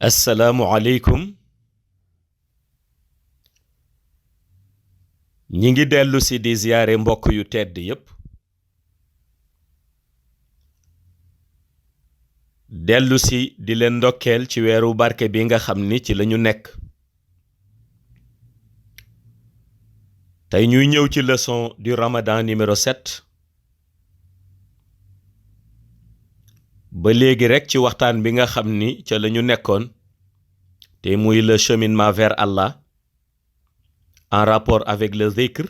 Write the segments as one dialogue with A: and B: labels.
A: asalaamualeykum ñi ngi dellu si di ziyaare mbokk yu tedd yépp dellu si di leen ndokkeel ci weeru barke bi nga xam ni ci lañu nekk tey ñuy ñëw ci leçon du Ramadan numéro 7 ba léegi rekk ci waxtaan bi nga xam ni ca lañu nekkoon te muy le cheminement vers Allah en rapport avec le zikr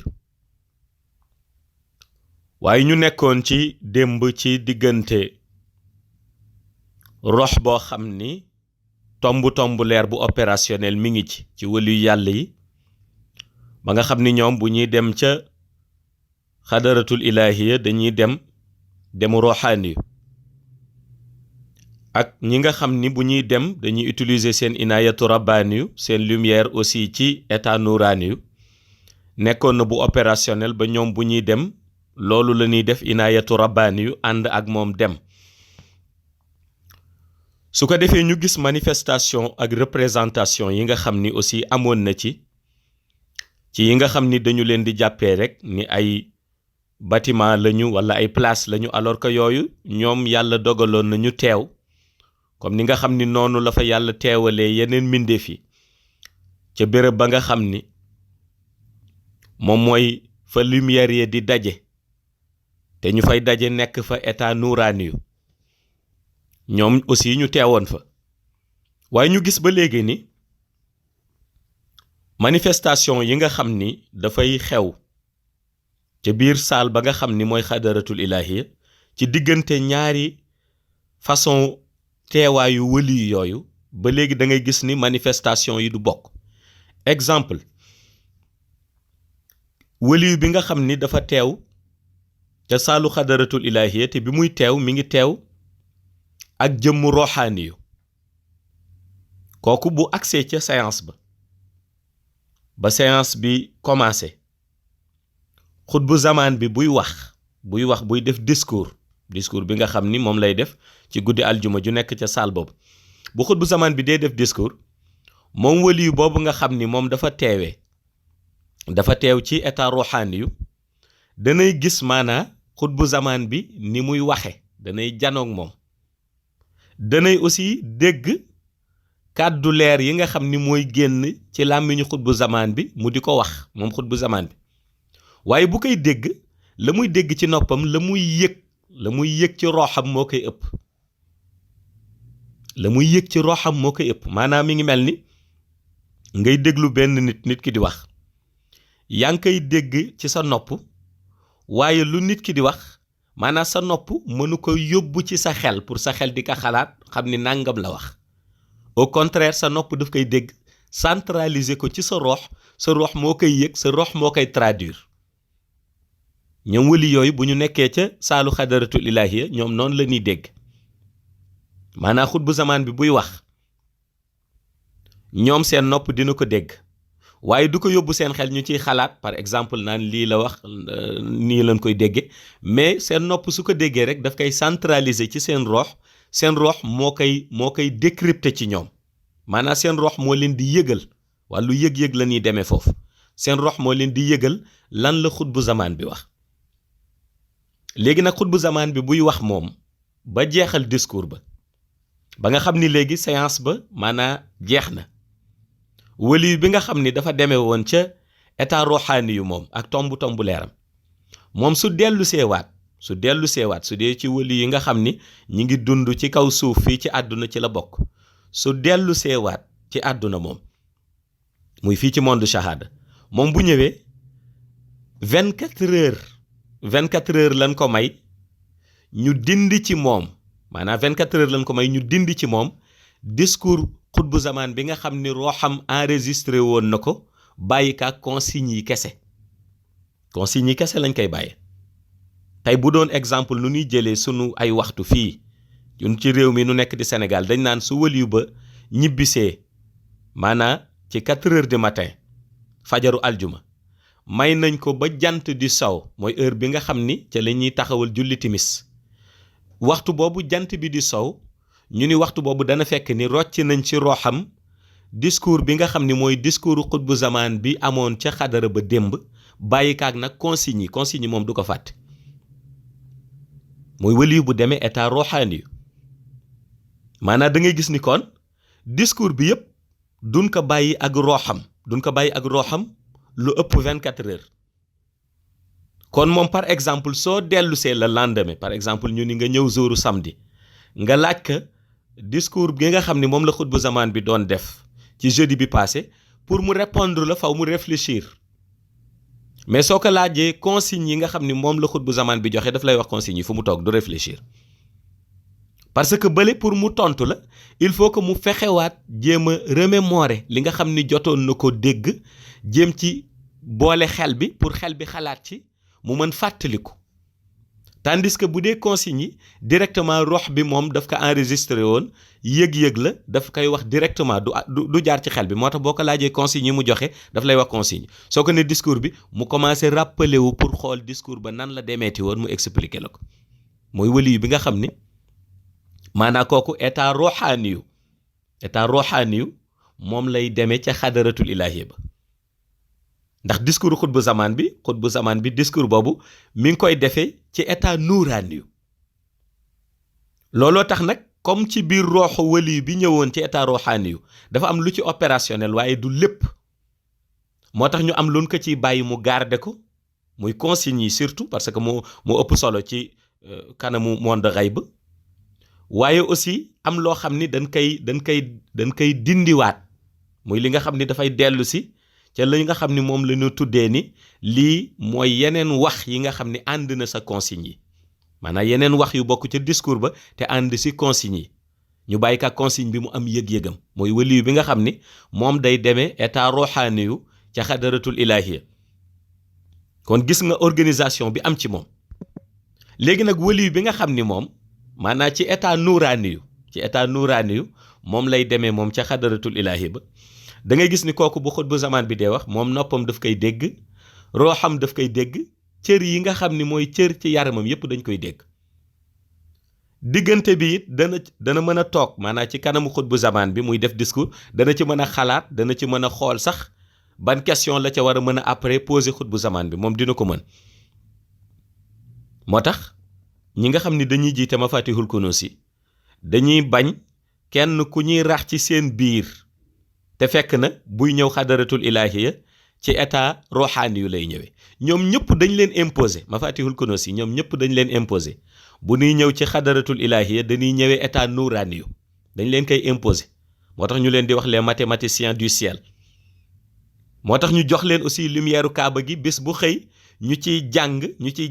A: waaye ñu nekkoon ci démb ci diggante rox boo xam ni tomb leer bu opérationnel mi ngi ci wëlu yàlla yi ba nga xam ni ñoom bu ñuy dem ca xadaratul ilahiya dañuy dem roxaani ak ñi nga xam ni bu ñuy dem dañuy utiliser seen inayatu rabbani seen lumière aussi ci état nurani nekkoon na bu opérationnel ba ñoom bu ñuy dem loolu la ñuy def inayatu rabbani ànd ak moom dem su ko defee ñu gis manifestation ak représentation yi nga xam ni aussi amoon na ci yi nga xam ni dañu leen di jàppee rek ni ay bâtiment lañu wala ay place lañu alors que yooyu ñoom yàlla dogaloon na ñu teew comme ni nga xam ni noonu la fa yàlla teewalee yeneen mbindeef yi ca béréb ba nga xam ni moom mooy fa lumière yi di daje te ñu fay daje nekk fa état nuraani yu ñoom aussi ñu teewoon fa waaye ñu gis ba léegi ni manifestation yi nga xam ni dafay xew ca biir saal ba nga xam ni mooy xadaratul ilahiya ci diggante ñaari façon teewaayu wëli yooyu ba léegi da ngay gis ni manifestation yi du bokk exemple wëli bi nga xam ni dafa teew ca saalu xadaratul ilahiya te bi muy teew mi ngi teew ak jëmm roxaani yu kooku bu agsee ca séance ba séance bi commencé xutbu zamaan bi buy def discours bi nga xam ni moom lay def ci guddi aljuma ju nekk ca saal boobu bu xutbu zamaan bi dee def discours moom waliyu boobu nga xam ni moom dafa teew ci état roxaani yu danay gis maanaa xutbu zamaan bi ni muy waxe danay janoog moom danay aussi dégg kàddu leer yi nga xam ni mooy génn ci làmmiñu xutbu zamaan bi mu di ko wax moom xutbu zamaan bi waaye bu koy dégg la muy dégg ci noppam la muy yëg ci roxam moo koy ëpp maanaam mi ngi mel ni ngay déglu benn nit ki di wax yaa ngi koy dégg ci sa nopp waaye lu nit ki di wax maanaam sa nopp mënu ko yóbbu ci sa xel pour sa xel di ko xalaat xam ni nàngam la wax au contraire sa nopp daf koy dégg centraliser ko ci sa rox moo koy yëg sa rox moo koy traduire ñoom wëli yooyu bu ñu nekkee ca saalu xadaratul ilahiya ñoom noonu la ñuy dégg maanaam xutbu zamaan bi buy wax ñoom seen nopp dina ko dégg waaye du ko yóbbu seen xel ñu ciy xalaat par exemple naan lii la wax nii lañ koy dégge mais seen nopp su ko déggee rek daf koy centraliser ci seen rox moo koy décrypter ci ñoom maanaam seen rox moo leen di yëgal wàllu yëg-yëg la ñuy demee foofu seen rox moo leen di yëgal lan la xutbu zamaan bi wax léegi nag xutbu zamaan bi buy wax moom ba jeexal discours ba nga xam ni léegi séance ba maanaa jeex na wali bi nga xam ni dafa demee woon ca état roxaani yu moom ak tomb leeram moom su dellu seewaat su dee ci wali yi nga xam ni ñi ngi dund ci kaw suuf fii ci àdduna ci la bokk su dellu seewaat ci àdduna moom muy fii ci monde shahada moom bu ñëwee 24 heures lañ ko may ñu dindi ci moom maanaam 24 heures lañ ko may ñu dindi ci moom discours xutbu zamaan bi nga xam ni rooxam enregistré woon na ko bàyyi ka consignes yi kese lañ koy bàyyi tey bu doon exemple nu ñuy jëlee sunu ay waxtu fii ñun ci réew mi nu nekk di Sénégal dañ naan su waliyu ba ñibbisee maanaa ci 4 heures du matin fajaru aljuma may nañ ko ba jant di saw mooy heure bi nga xam ni ca la ñuy taxawal julli timis waxtu boobu jant bi di sow ñu ni waxtu boobu dana fekk ni rocc nañ ci roxam discours bi nga xam ni mooy discours xutbu zamaan bi amoon ca xadara ba démb bàyyi kaag nag consigne yi moom du ko fàtte mooy waliyu bu demee état roxaani yu maanaam da ngay gis ni kon discours bi yëpp duñ ko bàyyi ak roxam lu ëpp 24 heures kon moom par exemple soo dellusee le lendemain par exemple ñu ni nga ñëw jouru samedi nga laaj ka discours bi nga xam ni moom la xutbu zamaan bi doon def ci jeudi bi passé pour mu répondre la faw mu réfléchir mais soo ko laajee consignes yi nga xam ni moom la xutbu zamaan bi joxe daf lay wax consignes yi fu mu toog du réfléchir parce que bële pour mu tontu la il faut que mu fexewaat jéem a remémorer li nga xam ni jotoon na ko dégg jéem ci boole xel bi pour xel bi xalaat ci mu mën fàttaliku tandis que bu dee consignes yi directement rox bi moom daf ko enregistré woon yëg-yëg la daf koy wax directement du jaar ci xel bi moo tax boo ko laajee consignes yi mu joxe daf lay wax consigne soo ko ne discours bi mu commencé rappeler wu pour xool discours ba nan la demeeti woon mu expliquer la ko mooy waliyu bi nga xam ni maanaa kooku état roxaaniyu moom lay demee ca xadaratul ilaahi ba ndax discours xutbu zamaan bi discours boobu mi ngi koy defee ci état nuuraaniyu looloo tax nag comme ci biir rooxu waliyu bi ñëwoon ci état roxaaniyu dafa am lu ci opérationnel waaye du lépp moo tax ñu am luñ ko ciy bàyyi mu garder ko muy consignes yi surtout parce que moo ëpp solo ci kanamu monde xayb waaye aussi am loo xam ni dañ koy dindiwaat muy li nga xam ni dafay dellu si ca li nga xam ni moom la ñu tuddee ni lii mooy yeneen wax yi nga xam ni ànd na sa consigne yi maanaam yeneen wax yu bokk ca discours ba te ànd si consigne yi ñu bàyyi ka consigne bi mu am yëg-yëgam mooy waliyu bi nga xam ni moom day demee état roxaani yu ca xadaratul ilaahiya kon gis nga organisation bi am ci moom léegi nag waliyu bi nga xam ni moom maanaam ci état nuuraani yu moom lay demee moom ca xadaratul ilaahiya ba da ngay gis ni kooku bu xutbu zamaan bi dee wax moom noppam daf koy dégg rooxam daf koy dégg cër yi nga xam ni mooy cër ci yaramam yépp dañ koy dégg diggante bi it dana mën a toog maanaam ci kanamu xutbu zamaan bi muy def discours dana ci mën a xalaat dana ci mën a xool sax ban question la ca war a mën a après poser xutbu zamaan bi moom dina ko mën moo tax ñi nga xam ni dañuy jiite mafatihul kunusi dañuy bañ kenn ku ñuy rax ci seen biir te fekk na buy ñëw xadaratul ilaahiya ci état roxaani yu lay ñëwee ñoom ñëpp dañ leen imposer mafatihul kunusi ñoom ñëpp dañ leen imposer bu ñuy ñëw ci xadaratul ilaahiya dañuy ñëwee état nuuraani yu dañ leen koy imposer moo tax ñu leen di wax les mathématiciens du ciel moo tax ñu jox leen aussi lumière kaaba gi bés bu xëy ñu ciy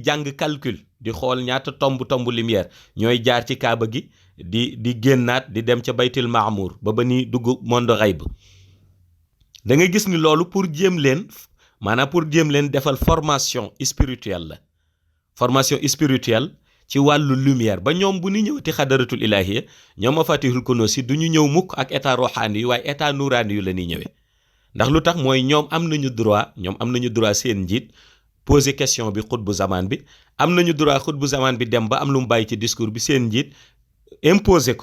A: jàng calcul di xool ñaata tomb lumière ñooy jaar ci kaaba gi di génnaat di dem ca baytul maamuur ba ni dugg monde xayb da ngay gis ni loolu pour jéem leen defal formation spirituelle ci wàllu lumière ba ñoom bu ñu ñëwati xadaratul ilaahiya ñoom mafatihul kunusi du ñu ñëw mukk ak état roxaani yu waaye état nuuraani yu la ñuy ñëwee ndax lu tax mooy ñoom am nañu droit seen njiit poser question bi xutbu zamaan bi am nañu droit xutbu zamaan bi dem ba am lu mu bàyyi ci discours bi seen njiit imposer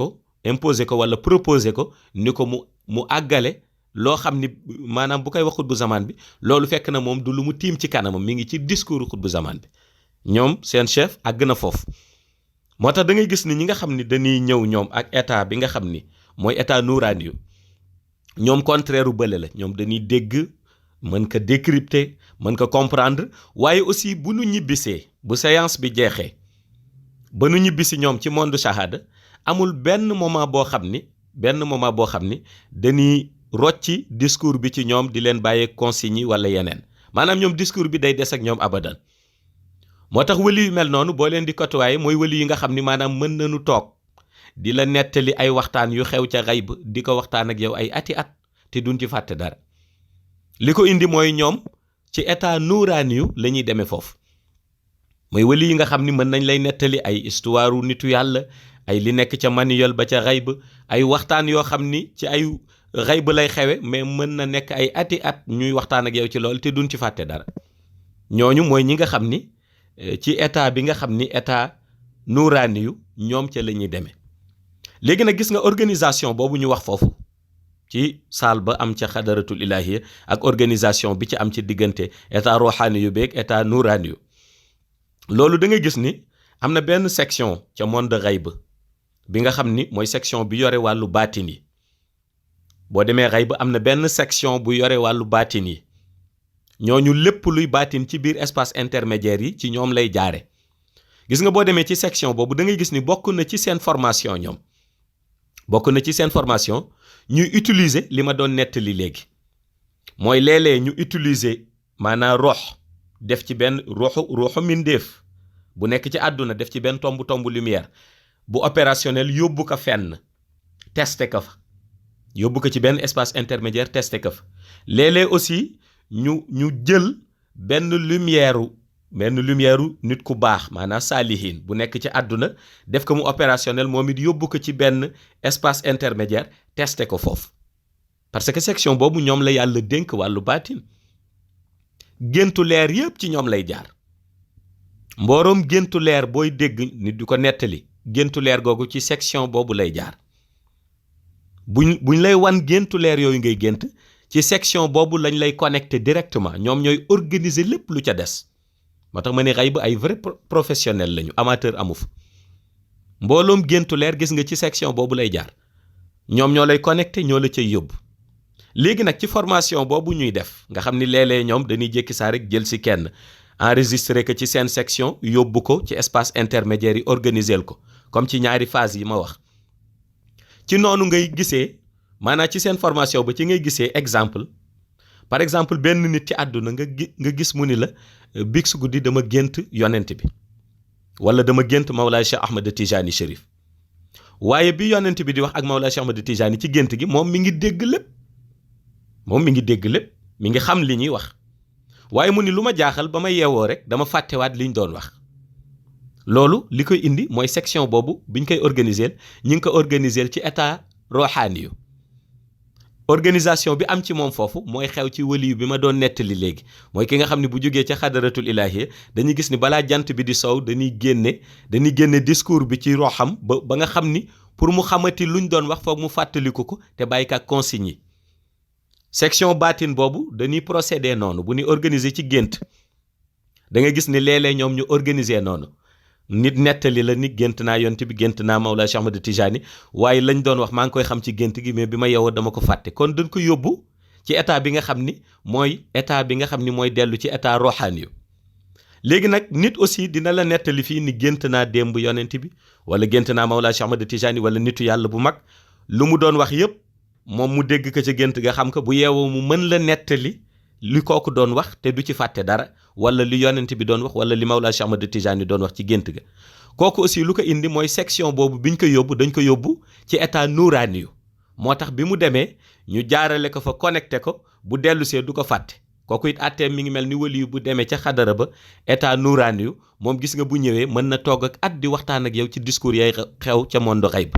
A: ko wala proposer ko ni ko mu àggale loo xam ni maanaam bu koy wax xutbu zamaan bi loolu fekk na moom du lu mu tiim ci kanamam mi ngi ci discours xutbu zamaan bi ñoom seen chef àgg na foofu moo tax da ngay gis ni ñi nga xam ni dañuy ñëw ñoom ak état bi nga xam ni mooy état nuuraani yu ñoom contraire u bële la ñoom dañuy dégg mën ko décrypter mën ko comprendre waaye aussi bu nu ñibbisee bu séance bi jeexee ba nu ñibbisi ñoom ci monde shahada amul benn moment boo xam ni dañuy rocci discours bi ci ñoom di leen bàyyee consignes yi wala yeneen maanaam ñoom discours bi day des ak ñoom abadan moo tax wali yu mel noonu boo leen di kotuwaaye mooy wali yi nga xam ni maanaam mën nañu toog di la nettali ay waxtaan yu xew ca xayb di ko waxtaan ak yow ay ati at te duñ ci fàtte dara li ko indi mooy ñoom ci état nuuraani yu la ñuy demee foofu mooy wali yi nga xam ni mën nañ lay nettali ay histoire nitu yàlla ay li nekk ca manuel ba ca xayb ay waxtaan yoo xam ni ci ay xayb lay xewe mais mën na nekk ay ati at ñuy waxtaan ak yow ci loolu te duñ ci fàtte dara ñooñu mooy ñi nga xam ni ci état bi nga xam ni état nuuraani yu ñoom ca la ñuy demee léegi nag gis nga organisation boobu ñu wax foofu ci saal ba am ca xadaratul ilahiya ak organisation bi ci am ci diggante état ruuxaani yu beeg état nuuraani yu loolu da ngay gis ni am na benn section ca monde xayb bi nga xam ni mooy section bi yore wàllu baatin yi boo demee xayb am na benn section bu yore wàllu baatin yi ñooñu lépp luy baatin ci biir espace intermédiaire yi ci ñoom lay jaare gis nga boo demee ci section boobu da ngay gis ni bokk na ci seen formation ñoom bokk na ci seen formation ñuy utiliser li ma doon nettali léegi mooy léeg-léeg ñu utiliser maanaam roox def ci benn ruuxu mindeef bu nekk ci àdduna def ci benn tomb lumière bu opérationnel yóbbu ko fenn testé ko fa yóbbu ko ci benn espace intermédiaire testé ko fa léeg-léeg aussi ñu jël benn lumière nit ku baax maanaam saalihin bu nekk ci àdduna def ko mu opérationnel moom it yóbbu ko ci benn espace intermédiaire testé ko foofu parce que section boobu ñoom la yàlla dénk wàllu baatin géntu leer yëpp ci ñoom lay jaar mbooroom géntu leer booy dégg nit di ko nettali géntu leer googu ci section boobu lay jaar buñ lay wan géntu leer yooyu ngay gént ci section boobu lañ lay connecté directement ñoom ñooy organiser lépp lu ca des moo tax ma ne xayb ay vrai professionnel lañu amateur amu fa mbooloom géntu leer gis nga ci section boobu lay jaar ñoom ñoo lay connecté ñoo la cay yóbbu léegi nag ci formation boobu ñuy def nga xam ni léeg-léeg ñoom dañuy jékki saa rek jël si kenn enregistré ko ci seen section yóbbu ko ci espace intermédiaire yi organiser ko comme ci ñaari phase yi ma wax ci noonu ngay gisee maanaam ci seen formation ba ci ngay gisee exemple par exemple benn nit ci àdduna nga gis mu ni la biig su guddi dama gént yonent bi wala dama gént Mawlaay Cheikh Ahmed Tijani Chérif waaye bi yonent bi di wax ak Mawlaay Cheikh Ahmed Tijani ci gént gi moom mi ngi dégg lépp mi ngi xam li ñuy wax waaye mu ni lu ma jaaxal ba ma yeewoo rek dama fàttewaat li ñu doon wax loolu li koy indi mooy section boobu biñ koy organiser ñi ngi ko organiser ci état roxaani yu organisation bi am ci moom foofu mooy xew ci waliyu bi ma doon nettali léegi mooy ki nga xam ne bu jógee ca xadaratul ilaahiya dañuy gis ni balaa jant bi di sow dañuy génne discours bi ci roxam ba nga xam ni pour mu xamati luñ doon wax foog mu fàttaliku ko te bàyyi ko ak consigne yi section baatin boobu dañuy procéder noonu bu ñuy organiser ci gént da nga gis ni léeg-léeg ñoom ñu organiser noonu nit nettali la ni gént naa yonent bi gént naa Mawlaa Cheikh Ahmed Tijani waaye lañ doon wax maa ngi koy xam ci gént gi mais bi ma yeewoo dama ko fàtte kon dañ ko yóbbu ci état bi nga xam ni mooy dellu ci état roxaani yu léegi nag nit aussi dina la nettali fii ni gént naa démb yonent bi wala gént naa Mawlaa Cheikh Ahmed Tijani wala nitu yàlla bu mag lu mu doon wax yëpp moom mu dégg ko ca gént nga xam ko bu yeewoo mu mën la nettali li kooku doon wax te du ci fàtte dara wala li yonent bi doon wax wala li Mawlaa Cheikh Ahmed Tijani doon wax ci gént ga kooku aussi lu ko indi mooy section boobu biñ ko yóbbu dañ ko yóbbu ci état nuuraani yu moo tax bi mu demee ñu jaarale ko fa connecté ko bu dellusee du ko fàtte kooku it attee mi ngi mel ni waliyu bu demee ca xadara ba état nuuraani yu moom gis nga bu ñëwee mën na toog ak at di waxtaan ak yow ci discours yay xew ca monde xayb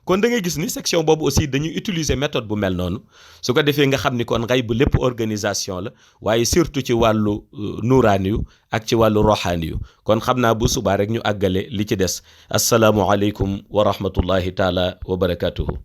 A: kon da ngay gis ni section boobu aussi dañuy utiliser méthode bu mel noonu su ko defee nga xam ni kon xayb lépp organisation la waaye surtout ci wàllu nuuraani yu ak ci wàllu roxaani yu kon xam naa bu subaa rek ñu àggale li ci des asalaamualeykum wa rahmatullahi taala wa barakatuhu